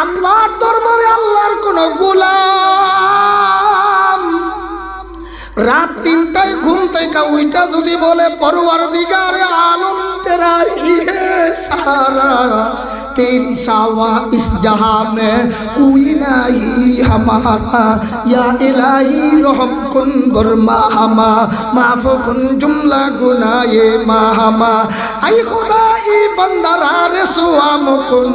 আল্লাহর দরবারে আল্লাহর কোন গোলাম রাত 3টায় ঘুম থেকে উইটা যদি বলে পরওয়ারদিগারে আলম তেরা হি হে সারা तेरी सावा इस जहां में कोई नहीं हमारा या इलाही रहम कुन बरमा हमा माफ कुन जुमला गुनाहे माहमा आई खुदा ई बंदरा रे सुआम कुन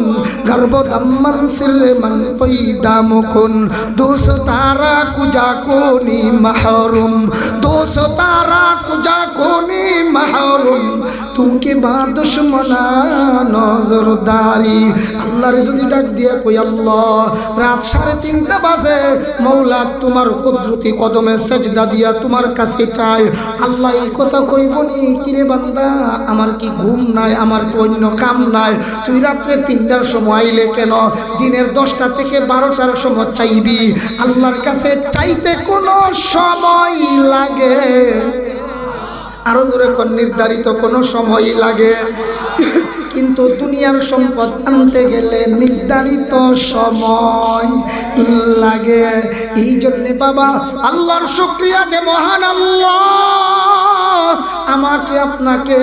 गर्भ दमन सिर मन पैदा मुकुन दोस्त तारा कुजा कोनी महरुम दोस्त तारा कुजा कोनी महरुम तू के बाद दुश्मना नजरदारी আল্লাহরে যদি ডাক দিয়া কই আল্লাহ রাত 3:30 বাজে মওলা তোমার কুদরতি কদমে সেজদা দিয়া তোমার কাছে চাই আল্লাহ এই কথা কইবনি কিরে বান্দা আমার কি ঘুম নাই আমার কি অন্য কাম নাই তুই রাতে 3টার সময় আইলে কেন দিনের 10টা থেকে 12টার সময় চাইবি আল্লাহর কাছে চাইতে কোনো সময় লাগে আরো জোরে কোন নির্ধারিত কোনো সময় লাগে কিন্তু দুনিয়ার সম্পদ আনতে গেলে নির্ধারিত সময় লাগে এই জন্য বাবা আল্লাহর শুকরিয়া যে মহান আল্লাহ আমাকে আপনাকে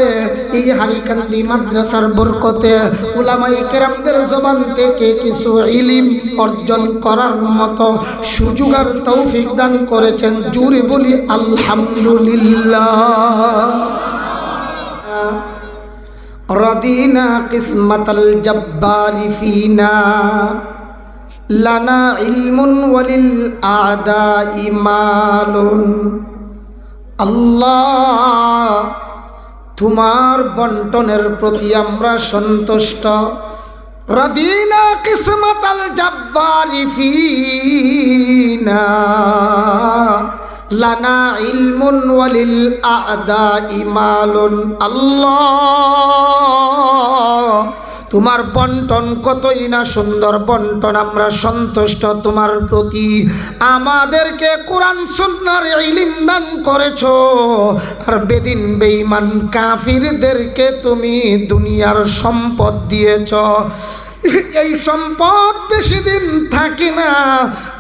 এই হারিকান্দি মাদ্রাসার বরকতে উলামায়ে কেরামদের জবান থেকে কিছু ইলম অর্জন করার মতো সুযোগ আর তৌফিক দান করেছেন জোরে বলি আলহামদুলিল্লাহ रदीना किस्मतल जब्बारी फीना लाना इल्मुन वलिल आदाई मालुन अल्लाह तुम्हार बंटनेर प्रति आम्रा सन्तुष्ट रदीना किस्मतल जब्बारी फीना लाना इल्मुन वलिल आदाई मालुन अल्लाह तुम्हार बंटन कतई ना सुंदर बंटन आम्रा सन्तुष्ट तुम्हार प्रति आमादेरके कुरान सुन्नाहर इल्म दान करेछो आर बेदिन बेईमान काफिरदेरके तुमी दुनियार सम्पद दिएछो এই সম্পদ বেশি দিন থাকে না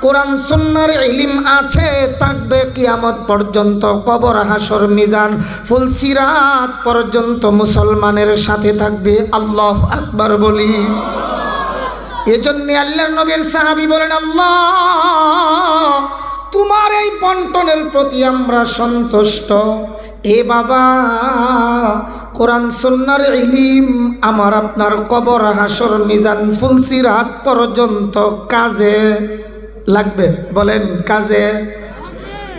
কোরআন সুন্নাহর ইলম আছে থাকবে কিয়ামত পর্যন্ত কবর হাসর মিজান ফুলসিরাত পর্যন্ত মুসলমানের সাথে থাকবে আল্লাহু আকবার বলি এজন্য আল্লাহর নবীর সাহাবী বলেন আল্লাহ তোমার এই বন্টনের প্রতি আমরা সন্তুষ্ট এ বাবা কোরআন সুন্নাহর ইলম আমার আপনার কবর হাসর মিজান ফুলসিরাত পর্যন্ত কাজে লাগবে বলেন কাজে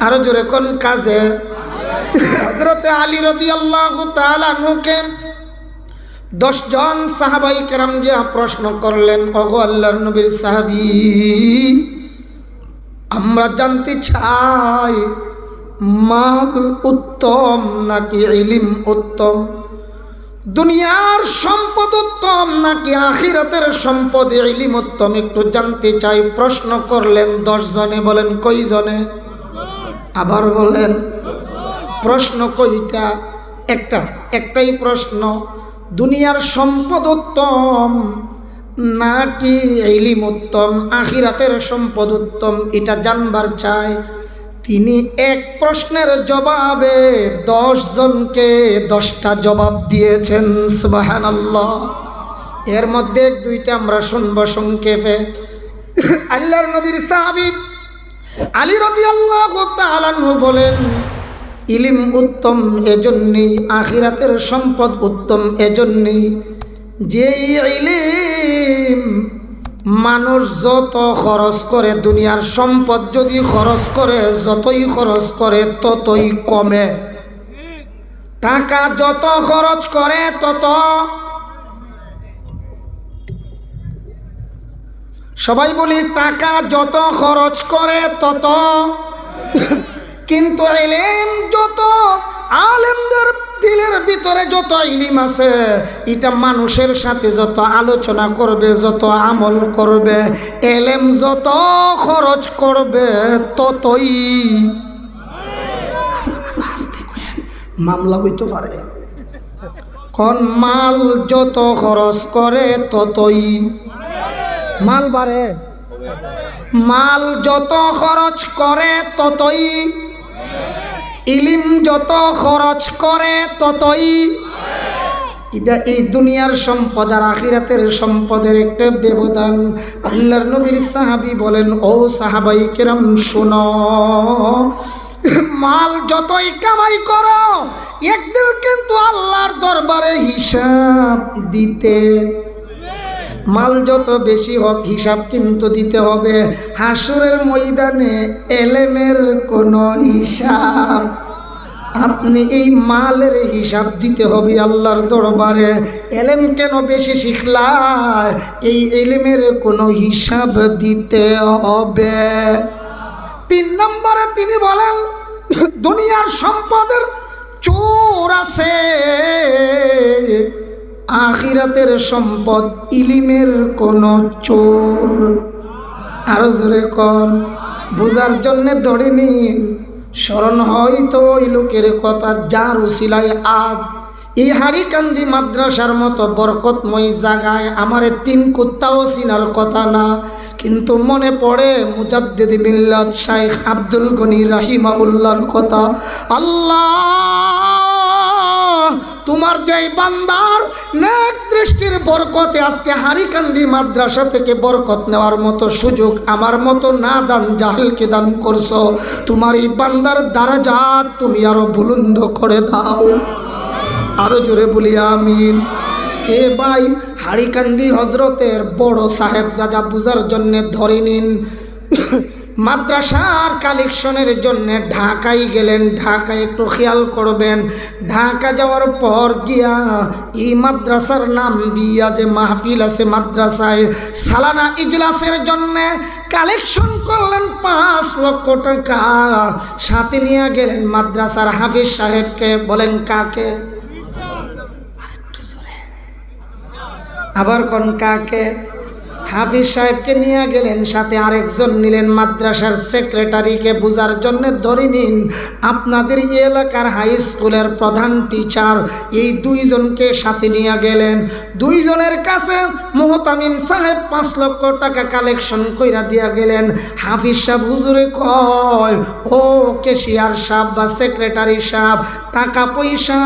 আরো জোরে কোন কাজে হযরত আলী রাদিয়াল্লাহু তাআলা আনহুকে 10 জন সাহাবাই কেরাম যে প্রশ্ন করলেন ওগো আল্লাহর নবীর সাহাবী আমরা জানতে চাই মাল উত্তম নাকি ইলম উত্তম দুনিয়ার সম্পদ উত্তম নাকি আখিরাতের সম্পদ ইলম উত্তম একটু জানতে চাই প্রশ্ন করলেন 10 জনে বলেন কই জনে আবার বলেন প্রশ্ন কয়টা একটাই প্রশ্ন দুনিয়ার সম্পদ উত্তম নাকি ইলম উত্তম আখিরাতের সম্পদ উত্তম এটা জানবার চাই তিনি এক প্রশ্নের জবাবে 10 জনকে 10টা জবাব দিয়েছেন সুবহানাল্লাহ এর মধ্যে দুইটা আমরা শুনব সংক্ষেপে আল্লাহর নবীর সাহাবী আলী রাদিয়াল্লাহু তাআলা আনহু বলেন ইলম উত্তম এজন্যই আখিরাতের সম্পদ উত্তম এজন্যই যে ইলম মানুষ যত খরচ করে দুনিয়ার সম্পদ যদি খরচ করে যতই খরচ করে ততই কমে টাকা যত খরচ করে তত সবাই বলি টাকা যত খরচ করে তত কিন্তু ইলম যত আলেমদের দিলের ভিতরে যত ইলম আছে এটা মানুষের সাথে যত আলোচনা করবে যত আমল করবে ইলম যত খরচ করবে ততই আস্তে করেন মামলা হইতে পারে কোন মাল যত খরচ করে ততই মাল বাড়ে, মাল যত খরচ করে ততই, ইলিম যত খরচ করে ততই। এটা এই দুনিয়ার সম্পদ আর আখিরাতের সম্পদের একটা ব্যবধান। আল্লাহর নবীর সাহাবী বলেন, ও সাহাবাই কেরাম শোনো, মাল যতই কামাই করো একদিন কিন্তু আল্লাহর দরবারে হিসাব দিতে, মাল যত বেশি হোক হিসাব কিন্তু দিতে হবে। হাসরের ময়দানে এলেমের কোনো হিসাব, আপনি এই মালের হিসাব দিতে হবে আল্লাহর দরবারে। এলেম কেন বেশি শিখলা, এই এলেমের কোনো হিসাব দিতে হবে। 3 নম্বরে তিনি বলেন, দুনিয়ার সম্পদের চোর আছে, আখিরাতের সম্পদ ইলিমের কোনো চোর। আরো জোরে কোন, বুঝার জন্য ধরে নিন। স্মরণ হয়তো ওই লোকের কথা যার উসিলায় আজ এই হাড়িকান্দি মাদ্রাসার মতো বরকতময় জায়গায় আমারে 3 কুত্তাও চিনার কথা না, কিন্তু মনে পড়ে মুজাদ্দিদ মিল্লাত শাইখ আব্দুল গনি রাহিমাহুল্লাহর কথা। আল্লাহ, তোমার যেই বান্দার নেক দৃষ্টির বরকতে আজকে হাড়িকান্দি মাদ্রাসা থেকে বরকত নেওয়ার মতো সুযোগ আমার মতো না দান জাহেলকে দান করছো, তোমার এই বান্দার দারাজাত তুমি আরো বুলন্দ করে দাও। আরো জোরে বলি আমিন। এ ভাই, হাড়িকান্দি হজরতের বড় সাহেবজাদা বুঝার জন্য ধরে নিন। মাদ্রাসার কালেকশনের জন্য ঢাকায় গেলেন। ঢাকায় একটু খেয়াল করবেন, ঢাকা যাওয়ার পর গিয়া এই মাদ্রাসার নাম দিয়া যে মাহফিল আছে মাদ্রাসায়, সালানা ইজলাসের জন্য কালেকশন করলেন 5 লক্ষ টাকা। সাথে নিয়ে গেলেন মাদ্রাসার হাফিজ সাহেবকে। বলেন কাকে? আবার কোন কাকে? হাফিজ সাহেবকে নিয়ে গেলেন, সাথে আরেকজন নিলেন মাদ্রাসার সেক্রেটারিকে। বুঝার জন্য ধরে নিন, আপনাদের এলাকার হাই স্কুলের প্রধান টিচার, এই 2 জনকে সাথে নিয়ে গেলেন। 2 জনের কাছে মুহতামিম সাহেব 5 লক্ষ টাকা কালেকশন কইরা দিয়া গেলেন। হাফিজ সাহেব হুজুরে কয়, ও ক্যাশিয়ার সাহেব বা সেক্রেটারি সাহেব, টাকা পয়সা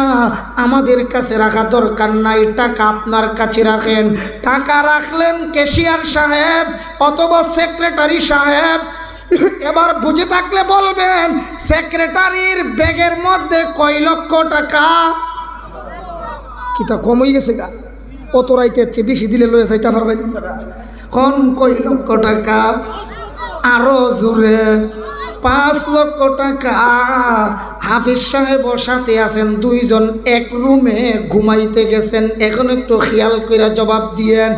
আমাদের কাছে রাখা দরকার নাই, টাকা আপনার কাছে রাখেন। টাকা রাখলেন ক্যাশিয়ার সাহেব অথবা সেক্রেটারি সাহেব। এবার বুঝে থাকলে বলবেন, সেক্রেটারির ব্যাগের মধ্যে কয় লক্ষ টাকা? কি তা কম হয়ে গেছে গা? অত রাইতে বেশি দিলে লয়ে যাইতে পারবেন কোন কয় লক্ষ টাকা? আরো জোরে 5 লক্ষ টাকা। হাফিজ সাহেব সাথে আছেন 2 জন, এক রুমে ঘুমাইতে গেছেন। এখন একটু খেয়াল করে জবাব দিয়েন।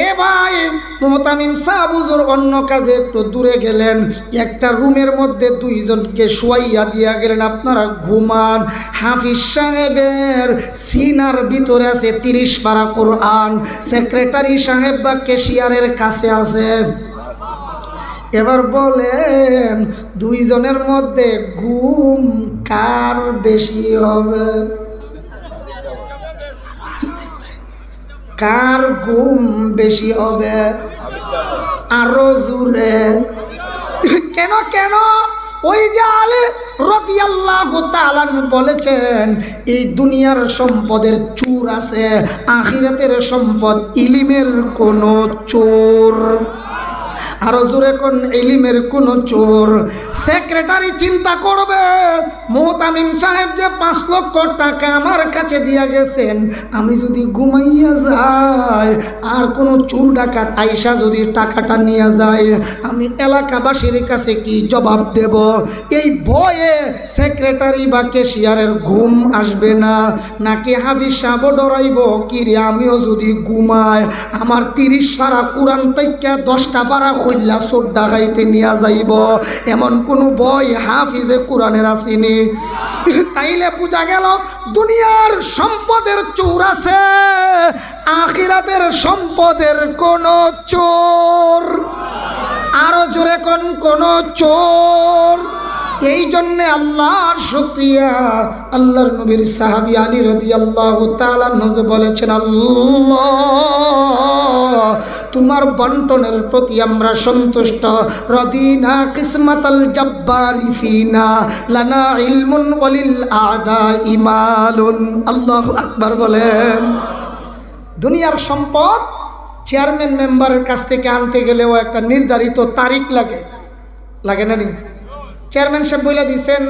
এ ভাই, মুহতামিম সাহেব হুজুর অন্য কাজে একটু দূরে গেলেন, একটা রুমের মধ্যে 2 জনকে শুয়াইয়া দিয়া গেলেন, আপনারা ঘুমান। হাফিজ সাহেবের সিনার ভিতরে আছে 30 পারা কোরআন, সেক্রেটারি সাহেব বা ক্যাশিয়ারের কাছে আছে। এবার বলেন, 2 জনের মধ্যে ঘুম কার বেশি হবে? কার ঘুম বেশি হবে? আরো জোরে। কেন কেন? ওই যে আলী রাদিয়াল্লাহু তাআলা বলেছেন, এই দুনিয়ার সম্পদের চোর আছে, আখিরাতের সম্পদ ইলিমের কোনো চোর। আরো জোরে কোন, ইলিমের কোন চোর। সেক্রেটারি চিন্তা করবে, মুহতামিম সাহেব যে 5 লক্ষ টাকা আমার কাছে দিয়া গেছেন, আমি যদি ঘুমাইয়া যাই আর কোনো চোর ডাকাত আইসা যদি টাকাটা নিয়ে যায়, আমি এলাকাবাসীর কাছে কি জবাব দেব? এই ভয়ে সেক্রেটারি বা ক্যাশিয়ারের ঘুম আসবে না। নাকি হাফিজ সাহেব ডরাইব, কি রে আমিও যদি ঘুমাই আমার 30 পারা কোরআন থেকে 10টা পারা কইলা চোর ডাকাইতে নিয়ে যাইব, এমন কোনো ভয় হাফিজে কোরআনের আসেনি। তাইলে বোঝা গেল, দুনিয়ার সম্পদের চোর আছে, আখিরাতের সম্পদের কোন চোর। আরো জোরে কোন চোর? এই জন্যে আল্লাহর শুকরিয়া। আল্লাহর নবীর সাহাবী আলী রাদিয়াল্লাহু তাআলা আনহু বলেছেন, আল্লাহ তোমার বন্টনের প্রতি আমরা সন্তুষ্ট। রদিনা কিসমাতাল জাব্বারি ফিনা লানা ইলমুন ওয়ালিল আদা ইমালুন। আল্লাহু আকবার বলেন। দুনিয়ার সম্পদ চেয়ারম্যান মেম্বারের কাছ থেকে আনতে গেলেও একটা নির্ধারিত তারিখ লাগে, লাগে না? চেয়ারম্যান সাহেব বলে দিয়েছেন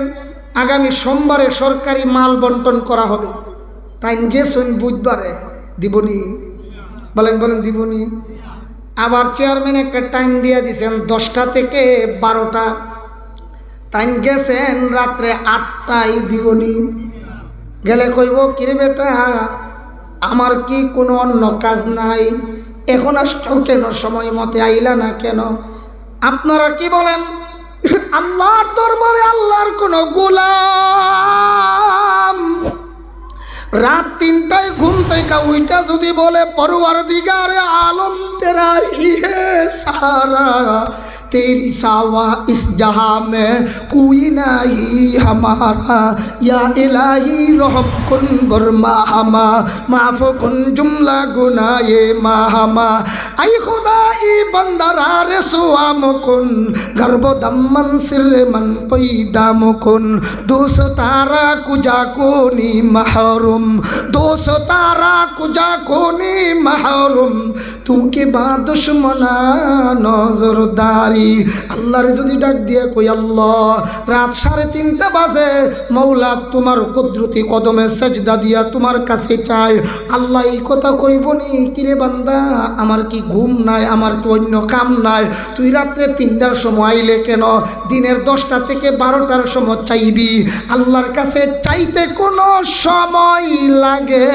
আগামী সোমবারে সরকারি মাল বন্টন করা হবে, তাই গেছেন বুধবারে, দিবনি? বলেন বলেন, দিবনি? আবার চেয়ারম্যান একটা টাইম দিয়ে দিয়েছেন 10টা থেকে 12টা, তাই গেছেন রাত্রে 8টায়, দিবনি? গেলে কইব কিরে বেটা আমার কি কোনো অন্য কাজ নাই, এখন আসছো কেন, সময় মতে আইলা না কেন? আপনারা কি বলেন? আল্লাহর দরবারে আল্লাহর কোন গোলাম রাত 3টায় ঘুম থেকে উইটা যদি বলে পরওয়ারদিগারে আলম তেরা হি হে সারা, तेरी सावा इस जहाँ में कोई नहीं हमारा, या इलाही रहम कुन बरमा हमा माफ कुन जुमला गुनाहे माहमा, आई खुदा ई बंदरा रे सुआम कुन गर्भ दमन सिर मन पैदा मुकुन, दोस तारा कुजा कोनी महरुम, दोस तारा कुजा कोनी महरुम, तू के बाद दुश्मना नजरदारी। আল্লাহর যদি ডাক দিয়ে কই আল্লাহ রাত 3:30 বাজে, মৌলা তোমার কুদরতি কদমে সেজদা দিয়া তোমার কাছে চাই, আল্লাহ এই কথা কইবনি কিরে বান্দা আমার কি ঘুম নাই, আমার কি অন্য কাম নাই, তুই রাত্রে 3টার সময় আইলে কেন? দিনের 10টা থেকে 12টার সময় চাইবি। আল্লাহর কাছে চাইতে কোনো সময় লাগে?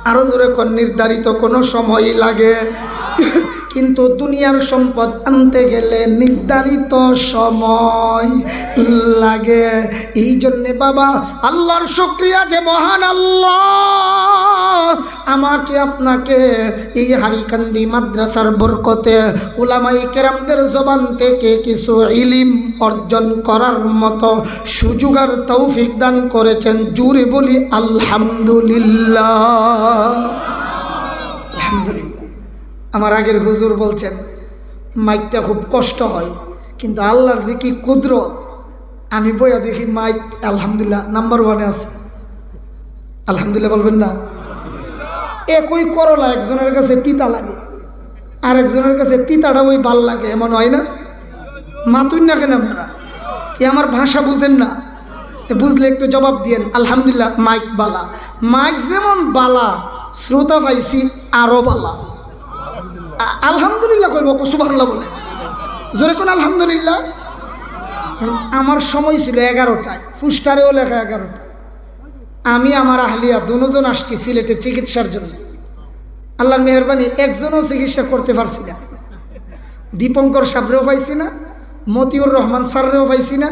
আরো জোরে কোন, নির্ধারিত কোনো সময় লাগে? কিন্তু দুনিয়ার সম্পদ আনতে গেলে নির্ধারিত সময় লাগে। এই জন্যে বাবা আল্লাহর শুকরিয়া যে মহান আল্লাহ আমাকে আপনাকে এই হারিকান্দি মাদ্রাসার বরকতে উলামায়ে কেরামদের জবান থেকে কিছু ইলম অর্জন করার মতো সুযোগ আর তৌফিক দান করেছেন। জোরে বলি আলহামদুলিল্লাহ। আলহামদুলিল্লাহ। আমার আগের হুজুর বলছেন মাইকটা খুব কষ্ট হয়, কিন্তু আল্লাহর যে কি কুদরত, আমি বইয়া দেখি মাইক আলহামদুলিল্লাহ নাম্বার 1-এ আছে। আলহামদুলিল্লাহ বলবেন না? একই করলা একজনের কাছে তিতা লাগে, আর একজনের কাছে তিতাটা ওই ভাল লাগে, এমন হয় না? মাতুন না কেন আপনারা? কি আমার ভাষা বুঝেন না? বুঝলে একটু জবাব দিয়েন। আলহামদুলিল্লাহ মাইক বালা, মাইক যেমন বালা শ্রোতা পাইছি আরো বালা। আলহামদুলিল্লাহ কইব, সুবহানাল্লাহ বলে জোরে কোন আলহামদুলিল্লাহ। আমার সময় ছিল 11টায়, ফুস্টারেও লেখা 11টা। আমি আমার আহলিয়া দুজন আসছি সিলেটে চিকিৎসার জন্য। আল্লাহর মেহরবানি একজনও চিকিৎসা করতে পারছি না। দীপঙ্কর সাবরেও পাইছি না, মতিউর রহমান স্যাররেও পাইছি না।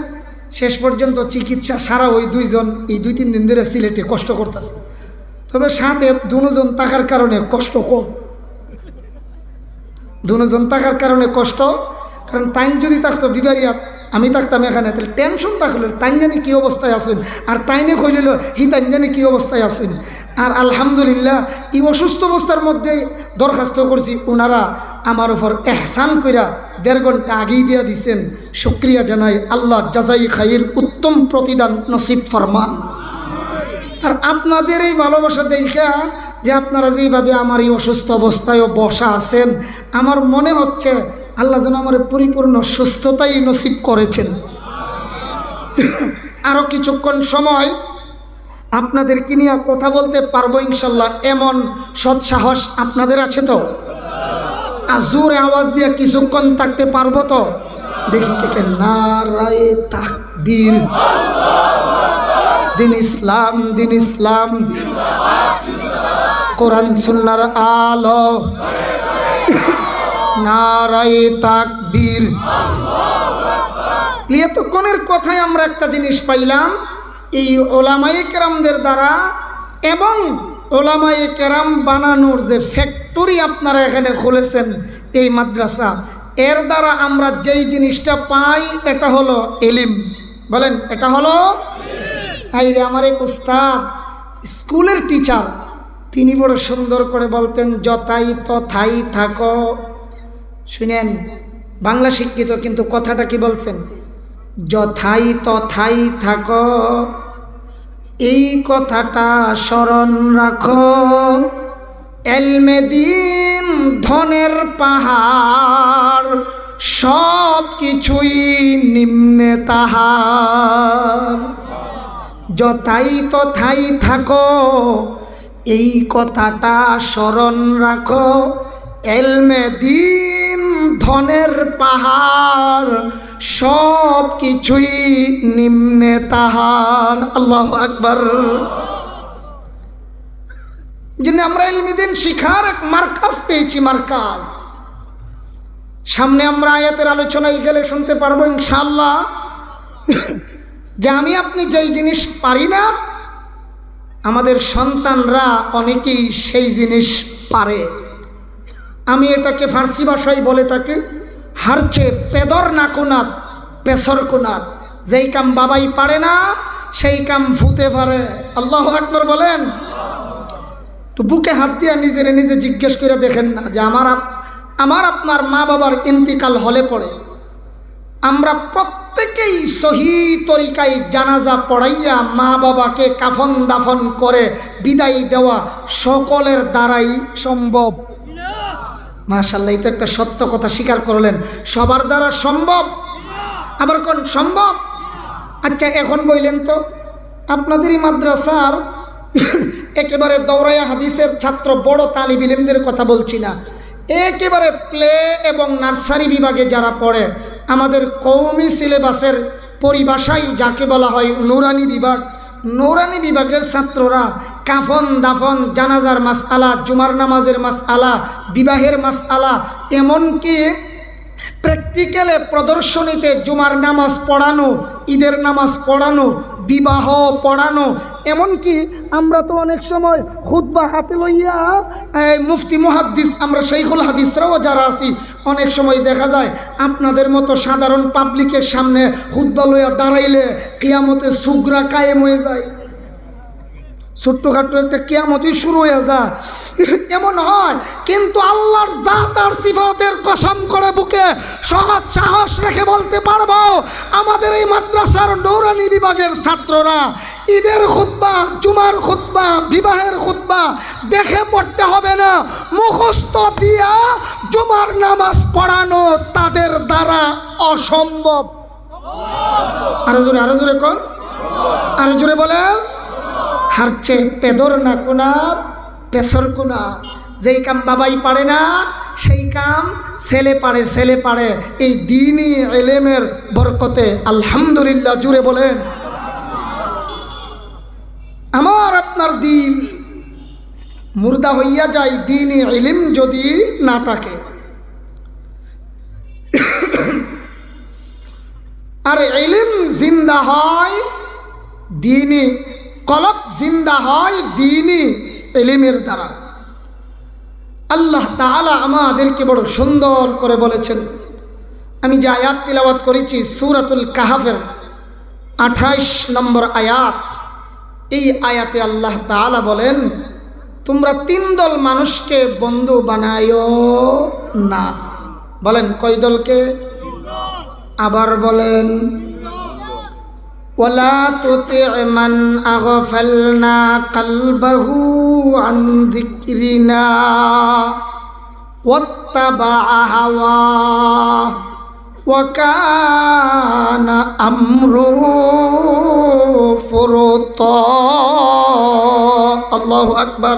শেষ পর্যন্ত চিকিৎসা সারা ওই দুইজন এই 2-3 দিন ধরে সিলেটে কষ্ট করতেছে। তবে সাথে দুজন থাকার কারণে কষ্ট কম, দুজন থাকার কারণে কষ্ট। কারণ তাইন যদি থাকতো বিবারিয়াত, আমি থাকতাম এখানে, তাহলে টেনশন থাকলে তাইন জানি কী অবস্থায় আসেন, আর তাইনে কইল হি তাইন জানি কী অবস্থায় আসেন। আর আলহামদুলিল্লাহ এই অসুস্থ অবস্থার মধ্যেই দরখাস্ত করছি, ওনারা আমার উপর এহসান কইরা 1.5 ঘন্টা আগেই দিয়া দিচ্ছেন। শুকরিয়া জানাই, আল্লাহ জাযাই খাইর উত্তম প্রতিদান নসিব ফরমান। আর আপনাদের এই ভালোবাসা দেখা যে আপনারা যেইভাবে আমার এই অসুস্থ অবস্থায়ও বসা আছেন, আমার মনে হচ্ছে আল্লাহ যেন আমার পরিপূর্ণ সুস্থতাই নসিব করেছেন। আরও কিছুক্ষণ সময় আপনাদেরকে নিয়ে কথা বলতে পারবো ইনশাল্লাহ, এমন সৎসাহস আপনাদের আছে তো? আর জোরে আওয়াজ দিয়ে কিছুক্ষণ থাকতে পারবো তো? দেখি কে নারায়ে তাকবীর, দিন ইসলাম, দিন ইসলাম, কোরআন সুন্নাহর আলো, নারায়ে তাকবীর। এতক্ষণের কথায় আমরা একটা জিনিস পাইলাম, এই ওলামায়ে কেরামদের দ্বারা এবং ওলামায়ে কেরাম বানানোর যে ফ্যাক্টরি আপনারা এখানে খুলেছেন এই মাদ্রাসা, এর দ্বারা আমরা যেই জিনিসটা পাই এটা হলো ইলম। বলেন, এটা হলো রে আমার এক উস্তাদ স্কুলের টিচার, তিনি বড় সুন্দর করে বলতেন, যথাই তথাই থাকো। শুনেন, বাংলা শিক্ষিত কিন্তু কথাটা কি বলছেন? যথাই তথাই থাকো, এই কথাটা স্মরণ রাখো। এলমে দিন ধনের পাহাড়, সব কিছুই নিম্নে তাহার। যথাই তথাই থাকো, এই কথাটা স্মরণ রাখো। এলমে দিন ধনের পাহাড়, সব কিছুই নিম্নে তাহার। আল্লাহু আকবার। জন্য আমরা ইলমে দিন শিখার এক মার্কাজ পেয়েছি, মার্কাজ। সামনে আমরা আয়াতের আলোচনায় গেলে শুনতে পারবো ইনশাআল্লাহ যে আমি আপনি যেই জিনিস পারি না, আমাদের সন্তানরা অনেকেই সেই জিনিস পারে। আমি এটাকে ফার্সি ভাষায় বলে থাকি হারচে পেদর না কোনাত পেসর কোনাত। যেই কাম বাবাই পারে না, সেই কাম ভূতে পারে। আল্লাহু আকবার বলেন। তো বুকে হাত দিয়ে নিজেরে নিজে জিজ্ঞেস করে দেখেন না যে আমার আপনার মা বাবার ইন্তিকাল হলে পড়ে আমরা প্রত্যেকেই সহি তরিকায় জানাজা পড়াইয়া মা বাবাকে কাফন দাফন করে বিদায় দেওয়া সকলের দ্বারাই সম্ভব। মাশাআল্লাহ, এই তো একটা সত্য কথা স্বীকার করলেন, সবার দ্বারা সম্ভব। আবার কোন সম্ভব? আচ্ছা, এখন বললেন তো আপনাদেরই মাদ্রাসার একেবারে দৌড়াইয়া হাদিসের ছাত্র বড় তালিব ইলমদের কথা বলছি না, একেবারে প্লে এবং নার্সারি বিভাগে যারা পড়ে, আমাদের কওমি সিলেবাসের পরিভাষায় যাকে বলা হয় নুরানি বিভাগ, নুরানি বিভাগের ছাত্ররা কাফন দাফন, জানাজার মাসআলা, জুমার নামাজের মাসআলা, বিবাহের মাসআলা, এমনকি প্র্যাকটিক্যালে প্রদর্শনীতে জুমার নামাজ পড়ানো, ঈদের নামাজ পড়ানো, বিবাহ পড়ানো, এমনকি আমরা তো অনেক সময় খুতবা হাতে লইয়া মুফতি মুহাদ্দিস, আমরা শাইখুল হাদিসরাও যারা আছি, অনেক সময় দেখা যায় আপনাদের মতো সাধারণ পাবলিকের সামনে খুতবা লইয়া দাঁড়াইলে কিয়ামতে সুগরা কায়েম হয়ে যায়, ছোট্টখাট্টো একটা কিয়ামতই শুরু হয়ে যায়, এমন হয়। কিন্তু আল্লাহর জাত আর সিফাতের কসম করে বুকে সহজ সাহস রেখে বলতে পারবো, আমাদের এই মাদ্রাসার নূরানি বিভাগের ছাত্ররা ঈদের খুতবা, জুমার খুতবা, বিবাহের খুতবা দেখে পড়তে হবে না, মুখস্থ দিয়া জুমার নামাজ পড়ানো তাদের দ্বারা অসম্ভব। আরো জোরে কোন, আরো জোরে বলে। হারচে পেদর না কোনাত পেসর কোনাত। যেই কাম বাবাই পারে না, সেই কাম ছেলে পারে, ছেলে পারে। এই দ্বীনি ইলমের বরকতে আলহামদুলিল্লাহ, জুড়ে বলেন। আমার আপনার দিল মুর্দা হইয়া যায় দ্বীনি ইলম যদি না থাকে। আর ইলম জিন্দা হয়, দ্বীনি কলব জিন্দা হয় দ্বীনি ইলমের দ্বারা। আল্লাহ তাআলা আমাদেরকে বড় সুন্দর করে বলেছেন। আমি যে আয়াত তিলাওয়াত করেছি সূরাতুল কাহফের 28 নম্বর আয়াত, এই আয়াতে আল্লাহ তাআলা বলেন, তোমরা 3 দল মানুষকে বন্ধু বানায়ো না। বলেন কয় দলকে? আবার বলেন, ওয়ালা তুতি' মান আগফালনা কলবহু আন যিকরিনা ওয়াত্তাবা'a হাওয়া ওয়া কানা আমরুহু ফুরতা। আল্লাহু আকবার।